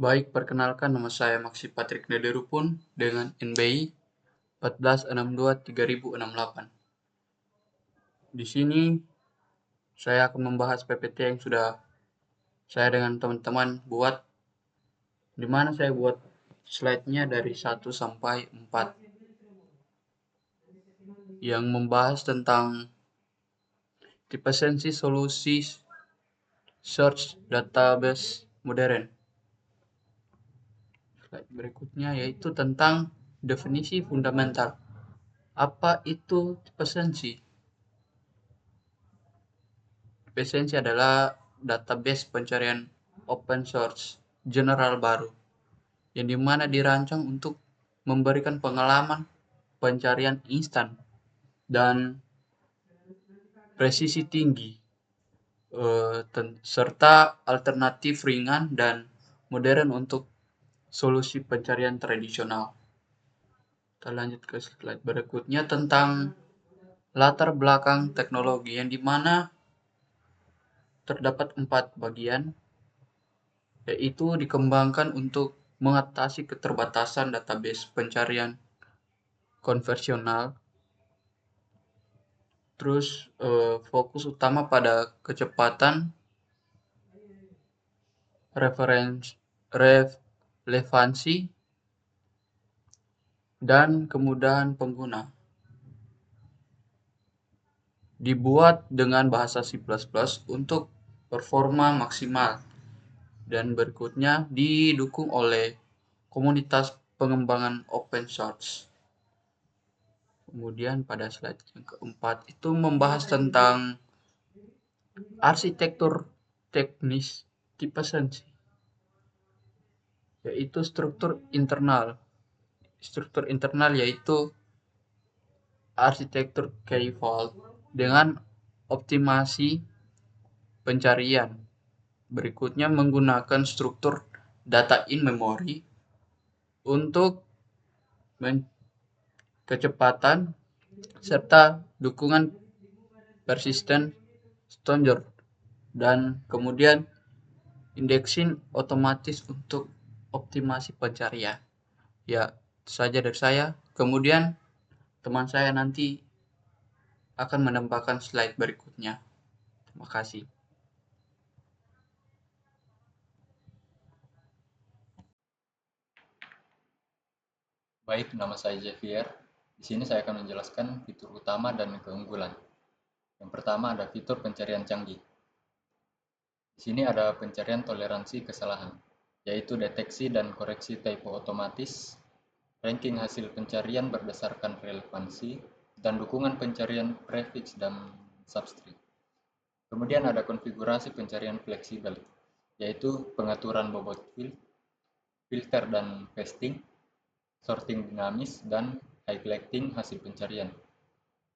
Baik, perkenalkan nama saya Maksi Patrick Nederupun dengan NBI 14623068. Di sini saya akan membahas PPT yang sudah saya dengan teman-teman buat, di mana saya buat slide-nya dari 1 sampai 4 yang membahas tentang efisiensi solusi search database modern. Slide berikutnya yaitu tentang definisi fundamental. Apa itu efisiensi? Efisiensi adalah database pencarian open source general baru, yang dimana dirancang untuk memberikan pengalaman pencarian instan dan presisi tinggi, serta alternatif ringan dan modern untuk solusi pencarian tradisional. Kita lanjut ke slide berikutnya tentang latar belakang teknologi, yang dimana terdapat 4 bagian, yaitu dikembangkan untuk mengatasi keterbatasan database pencarian konvensional. Terus fokus utama pada kecepatan, relevansi, dan kemudahan pengguna. Dibuat dengan bahasa C++ untuk performa maksimal, dan berikutnya didukung oleh komunitas pengembangan open source. Kemudian pada slide yang keempat itu membahas tentang arsitektur teknis efisiensi, yaitu struktur internal. Struktur internal yaitu arsitektur K-vault dengan optimasi pencarian. Berikutnya menggunakan struktur data in memory untuk kecepatan serta dukungan persistent storage, dan kemudian indexing otomatis untuk optimasi pencarian. Ya, itu saja dari saya. Kemudian teman saya nanti akan menambahkan slide berikutnya. Terima kasih. Baik, nama saya Javier. Di sini saya akan menjelaskan fitur utama dan keunggulan. Yang pertama ada fitur pencarian canggih. Di sini ada pencarian toleransi kesalahan, yaitu deteksi dan koreksi typo otomatis, ranking hasil pencarian berdasarkan relevansi, dan dukungan pencarian prefix dan substring. Kemudian ada konfigurasi pencarian fleksibel, yaitu pengaturan bobot filter dan pasting, sorting dinamis, dan highlighting hasil pencarian.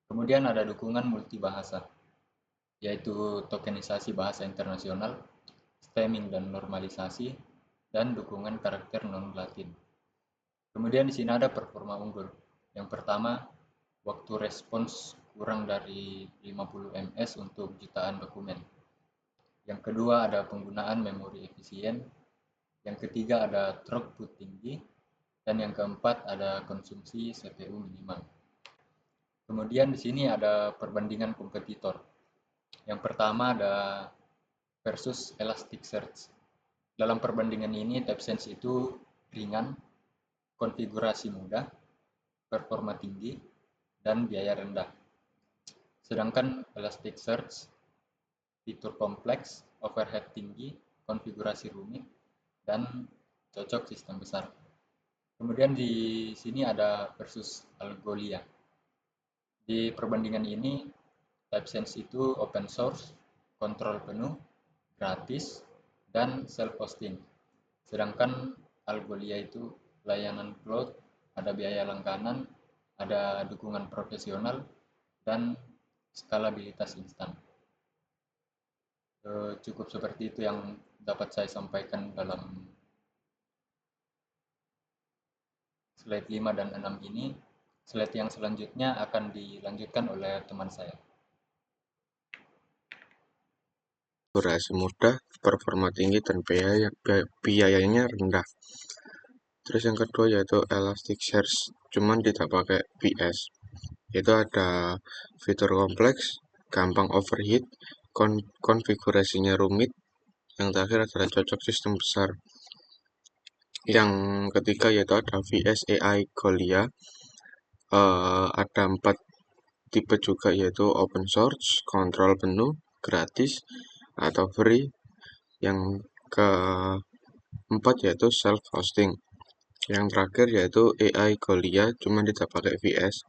Kemudian ada dukungan multibahasa, yaitu tokenisasi bahasa internasional, stemming dan normalisasi, dan dukungan karakter non-Latin. Kemudian di sini ada performa unggul. Yang pertama, waktu respons kurang dari 50 ms untuk jutaan dokumen. Yang kedua ada penggunaan memori efisien. Yang ketiga ada throughput tinggi. Dan yang keempat ada konsumsi CPU minimal. Kemudian di sini ada perbandingan kompetitor. Yang pertama ada versus Elasticsearch. Dalam perbandingan ini, TypeSense itu ringan, konfigurasi mudah, performa tinggi, dan biaya rendah. Sedangkan Elasticsearch fitur kompleks, overhead tinggi, konfigurasi rumit, dan cocok sistem besar. Kemudian di sini ada versus Algolia. Di perbandingan ini, TypeSense itu open source, kontrol penuh, gratis, dan self-hosting. Sedangkan Algolia itu layanan cloud, ada biaya langganan, ada dukungan profesional, dan skalabilitas instan. Cukup seperti itu yang dapat saya sampaikan dalam slide 5 dan 6 ini. Slide yang selanjutnya akan dilanjutkan oleh teman saya. konfigurasi mudah, performa tinggi, dan biayanya rendah. Terus yang kedua yaitu Elasticsearch, cuman tidak pakai VS. Itu ada fitur kompleks, gampang overheat, konfigurasinya rumit. Yang terakhir adalah cocok sistem besar. Yang ketiga yaitu ada VS AI Golia. Ada 4 tipe juga, yaitu open source, kontrol penuh, gratis, atau free. Yang keempat yaitu self hosting. Yang terakhir yaitu AI Golia, cuma tidak pakai VS.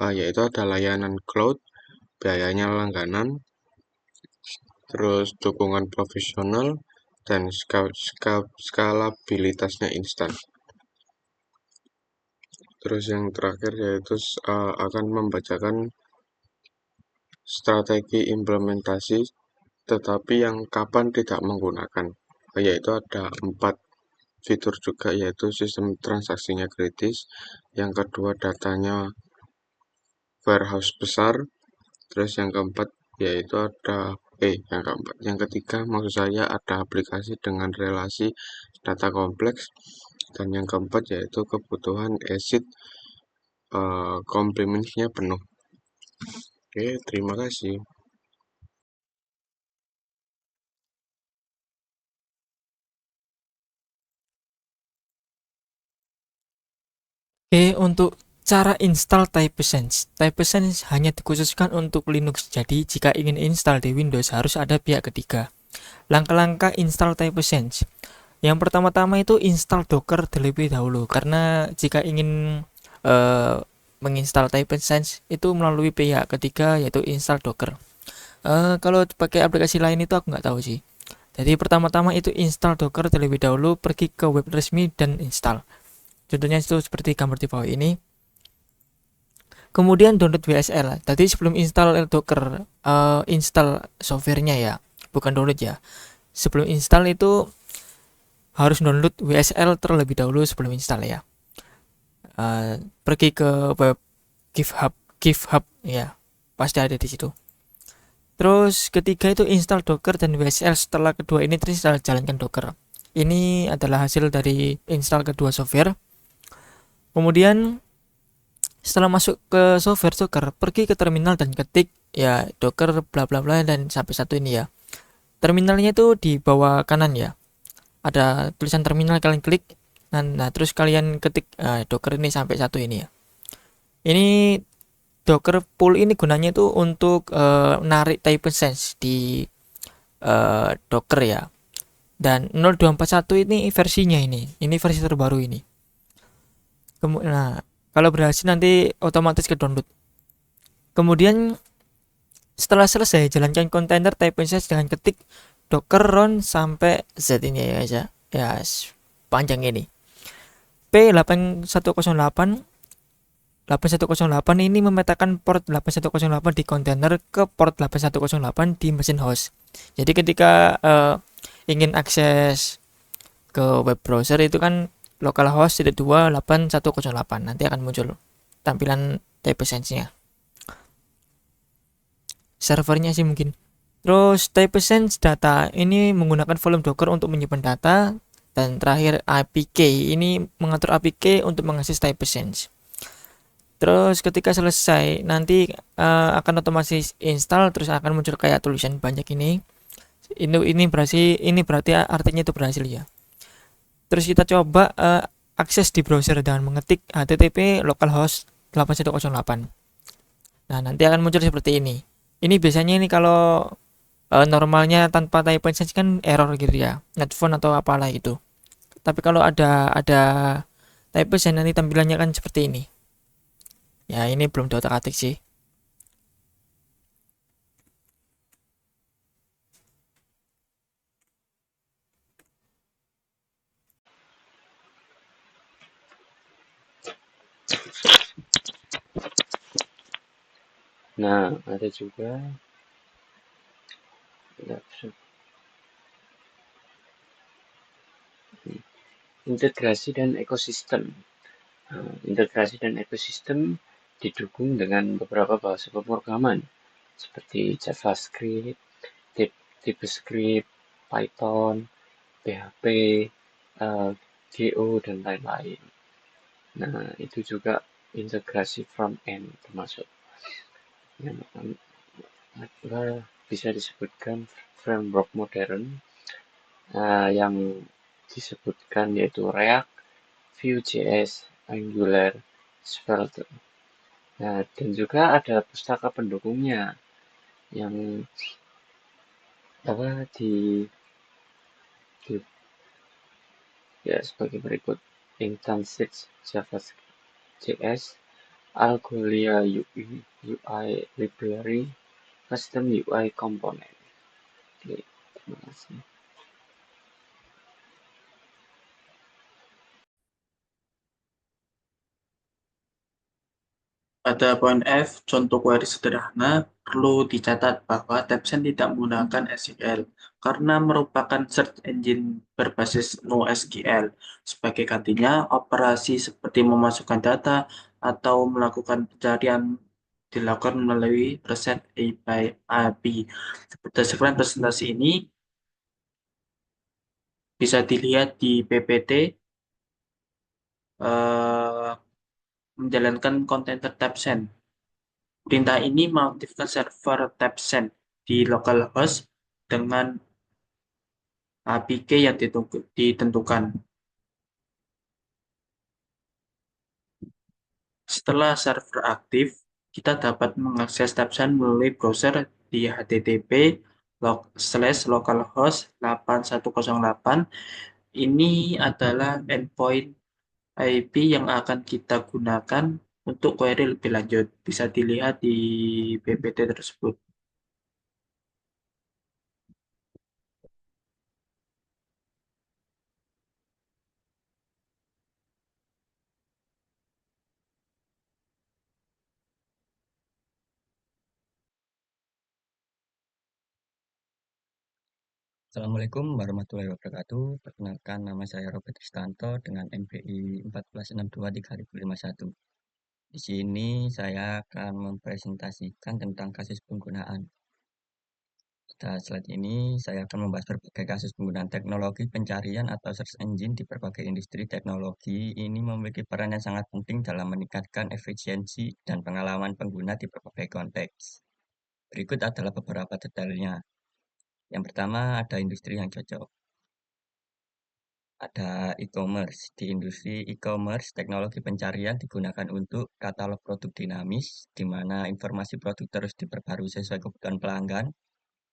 Yaitu ada layanan cloud, biayanya langganan, terus dukungan profesional, dan skalabilitasnya instan. Terus yang terakhir yaitu akan membacakan strategi implementasi, tetapi yang kapan tidak menggunakan, yaitu ada 4 fitur juga, yaitu sistem transaksinya kritis. Yang kedua, datanya warehouse besar. Terus yang keempat yaitu ada yang ketiga maksud saya ada aplikasi dengan relasi data kompleks. Dan yang keempat yaitu kebutuhan ACID complementnya penuh. Oke, terima kasih. Oke, untuk cara install TypeSense. TypeSense hanya dikhususkan untuk Linux, jadi jika ingin install di Windows harus ada pihak ketiga. Langkah-langkah install TypeSense. Yang pertama-tama itu install Docker terlebih dahulu, karena jika ingin menginstal TypeSense itu melalui pihak ketiga, yaitu install Docker. Kalau pakai aplikasi lain itu aku nggak tahu sih. Jadi pertama-tama itu install Docker terlebih dahulu, pergi ke web resmi dan install. Contohnya itu seperti gambar di bawah ini. Kemudian download WSL. Tadi sebelum install Docker, install softwarenya ya, bukan download ya. Sebelum install itu harus download WSL terlebih dahulu sebelum install ya. Pergi ke web GitHub ya, pasti ada di situ. Terus ketiga itu install Docker dan WSL. Setelah kedua ini terus jalankan Docker. Ini adalah hasil dari install kedua software. Kemudian setelah masuk ke software Docker, pergi ke terminal dan ketik ya Docker bla bla bla dan sampai satu ini ya. Terminalnya itu di bawah kanan ya. Ada tulisan terminal, kalian klik. Nah terus kalian ketik Docker ini sampai satu ini ya. Ini Docker pull ini gunanya itu untuk narik TypeSense di Docker ya. Dan 0241 ini versinya ini versi terbaru ini. Nah, kalau berhasil nanti otomatis ke download. Kemudian setelah selesai jalankan kontainer TypeSense dengan ketik docker run sampai z ini ya guys ya. Ya panjang ini. P8108 ini memetakan port 8108 di kontainer ke port 8108 di mesin host. Jadi ketika ingin akses ke web browser itu kan localhost 28108, nanti akan muncul tampilan TypeSense-nya. Servernya sih mungkin. Terus TypeSense data ini menggunakan volume Docker untuk menyimpan data, dan terakhir APK ini mengatur APK untuk mengakses TypeSense. Terus ketika selesai nanti akan otomatis install, terus akan muncul kayak tulisan banyak ini. Ini berarti artinya itu berhasil ya. Terus kita coba akses di browser dengan mengetik http localhost 8108. Nah, nanti akan muncul seperti ini. Ini biasanya ini kalau normalnya tanpa TypeSense kan error gitu ya, netphone atau apalah itu. Tapi kalau ada TypeSense nanti tampilannya kan seperti ini. Ya, ini belum diotak-atik sih. Nah, ada juga integrasi dan ekosistem. Integrasi dan ekosistem didukung dengan beberapa bahasa pemrograman seperti JavaScript, TypeScript, Python, PHP, Go, dan lain-lain. Nah, itu juga integrasi front end termasuk. Yang bisa disebutkan framework modern yang disebutkan yaitu React, Vue.js, Angular, Svelte. Nah, dan juga ada pustaka pendukungnya yang ya sebagai berikut: Intensity JavaScript.js, Algolia UI Library, Custom UI Component. Oke, terima kasih. Pada poin F, contoh query sederhana, perlu dicatat bahwa Tabsen tidak menggunakan SQL karena merupakan search engine berbasis NoSQL. Sebagai gantinya, operasi seperti memasukkan data atau melakukan pencarian dilakukan melalui REST API. Berdasarkan presentasi ini, bisa dilihat di PPT, menjalankan kontainer Tabsen. Perintah ini mengaktifkan server Tabsen di localhost dengan APK yang ditentukan. Setelah server aktif, kita dapat mengakses Tabsen melalui browser di http://localhost 8108. Ini adalah endpoint IP yang akan kita gunakan untuk query lebih lanjut. Bisa dilihat di PPT tersebut. Assalamualaikum warahmatullahi wabarakatuh. Perkenalkan, nama saya Robert Istanto dengan NPI 14623051. Di sini saya akan mempresentasikan tentang kasus penggunaan. Pada slide ini saya akan membahas berbagai kasus penggunaan teknologi pencarian atau search engine di berbagai industri teknologi. Ini memiliki peran yang sangat penting dalam meningkatkan efisiensi dan pengalaman pengguna di berbagai konteks. Berikut adalah beberapa detailnya. Yang pertama, ada industri yang cocok. Ada e-commerce. Di industri e-commerce, teknologi pencarian digunakan untuk katalog produk dinamis, di mana informasi produk terus diperbarui sesuai kebutuhan pelanggan.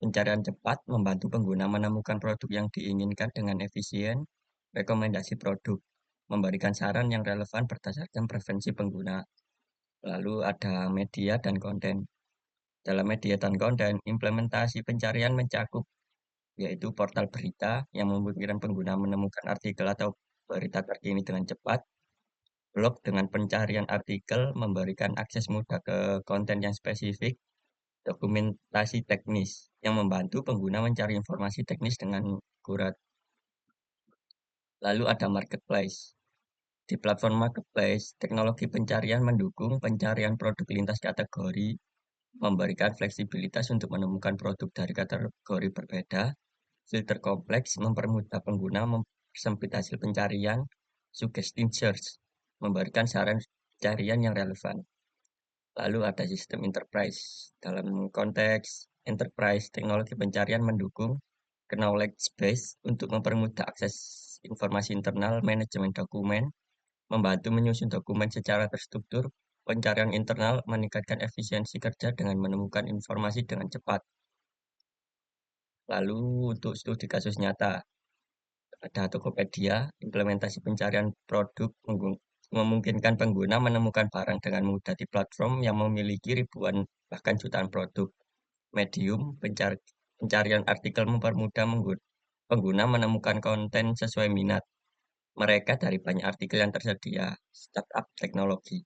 Pencarian cepat membantu pengguna menemukan produk yang diinginkan dengan efisien. Rekomendasi produk memberikan saran yang relevan berdasarkan preferensi pengguna. Lalu ada media dan konten. Dalam media dan konten, implementasi pencarian mencakup yaitu portal berita yang memungkinkan pengguna menemukan artikel atau berita terkini dengan cepat. Blog dengan pencarian artikel memberikan akses mudah ke konten yang spesifik. Dokumentasi teknis yang membantu pengguna mencari informasi teknis dengan akurat. Lalu ada marketplace. Di platform marketplace, teknologi pencarian mendukung pencarian produk lintas kategori, memberikan fleksibilitas untuk menemukan produk dari kategori berbeda. Filter kompleks mempermudah pengguna mempersempit hasil pencarian. Suggesting search memberikan saran pencarian yang relevan. Lalu ada sistem enterprise. Dalam konteks enterprise, teknologi pencarian mendukung knowledge base untuk mempermudah akses informasi internal, manajemen dokumen, membantu menyusun dokumen secara terstruktur. Pencarian internal meningkatkan efisiensi kerja dengan menemukan informasi dengan cepat. Lalu untuk studi kasus nyata, ada Tokopedia, implementasi pencarian produk memungkinkan pengguna menemukan barang dengan mudah di platform yang memiliki ribuan bahkan jutaan produk. Medium, pencarian artikel mempermudah pengguna menemukan konten sesuai minat mereka dari banyak artikel yang tersedia. Startup teknologi,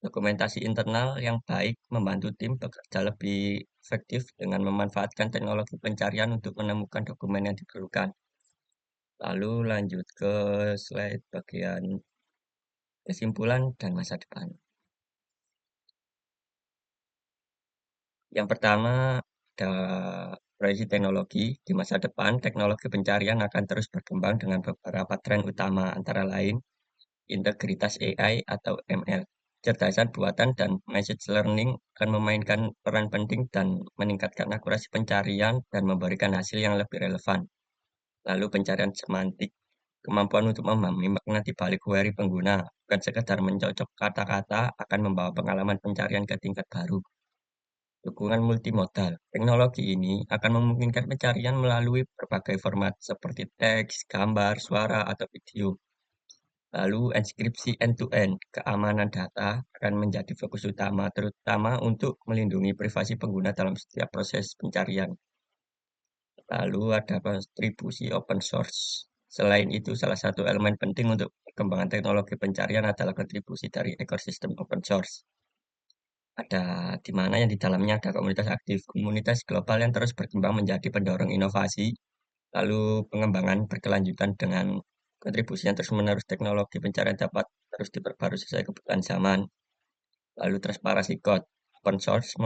dokumentasi internal yang baik membantu tim bekerja lebih efektif dengan memanfaatkan teknologi pencarian untuk menemukan dokumen yang diperlukan. Lalu lanjut ke slide bagian kesimpulan dan masa depan. Yang pertama, ada Proyeksi teknologi, di masa depan teknologi pencarian akan terus berkembang dengan beberapa tren utama, antara lain integritas AI atau ML. Kecerdasan buatan dan machine learning akan memainkan peran penting dan meningkatkan akurasi pencarian dan memberikan hasil yang lebih relevan. Lalu pencarian semantik, kemampuan untuk memahami makna di balik query pengguna, bukan sekedar mencocok kata-kata, akan membawa pengalaman pencarian ke tingkat baru. Dukungan multimodal, teknologi ini akan memungkinkan pencarian melalui berbagai format seperti teks, gambar, suara, atau video. Lalu enskripsi end-to-end, keamanan data akan menjadi fokus utama, terutama untuk melindungi privasi pengguna dalam setiap proses pencarian. Lalu ada kontribusi open source. Selain itu, salah satu elemen penting untuk perkembangan teknologi pencarian adalah kontribusi dari ekosistem open source. Ada di mana yang di dalamnya ada komunitas aktif, komunitas global yang terus berkembang menjadi pendorong inovasi, lalu pengembangan berkelanjutan dengan kontribusi yang terus-menerus teknologi pencarian dapat terus diperbarui sesuai kebutuhan zaman. Lalu transparansi code, open source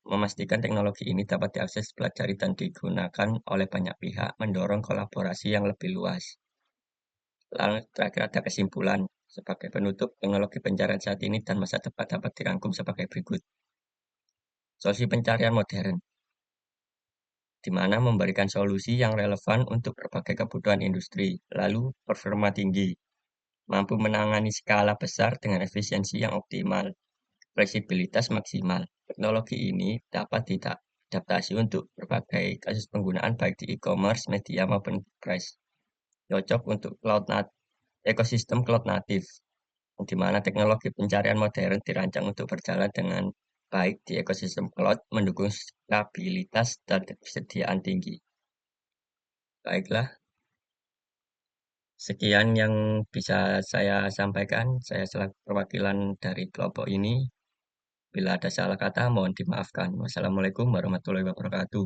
memastikan teknologi ini dapat diakses, pelajari, dan digunakan oleh banyak pihak, mendorong kolaborasi yang lebih luas. Lalu terakhir ada kesimpulan. Sebagai penutup, teknologi pencarian saat ini dan masa depan dapat dirangkum sebagai berikut. Solusi pencarian modern, di mana memberikan solusi yang relevan untuk berbagai kebutuhan industri. Lalu performa tinggi, mampu menangani skala besar dengan efisiensi yang optimal. Fleksibilitas maksimal. Teknologi ini dapat diadaptasi untuk berbagai kasus penggunaan baik di e-commerce, media maupun enterprise. Cocok untuk ekosistem cloud native, di mana teknologi pencarian modern dirancang untuk berjalan dengan baik di ekosistem cloud, mendukung stabilitas dan kesediaan tinggi. Baiklah, sekian yang bisa saya sampaikan. Saya selaku perwakilan dari kelompok ini. Bila ada salah kata, mohon dimaafkan. Wassalamualaikum warahmatullahi wabarakatuh.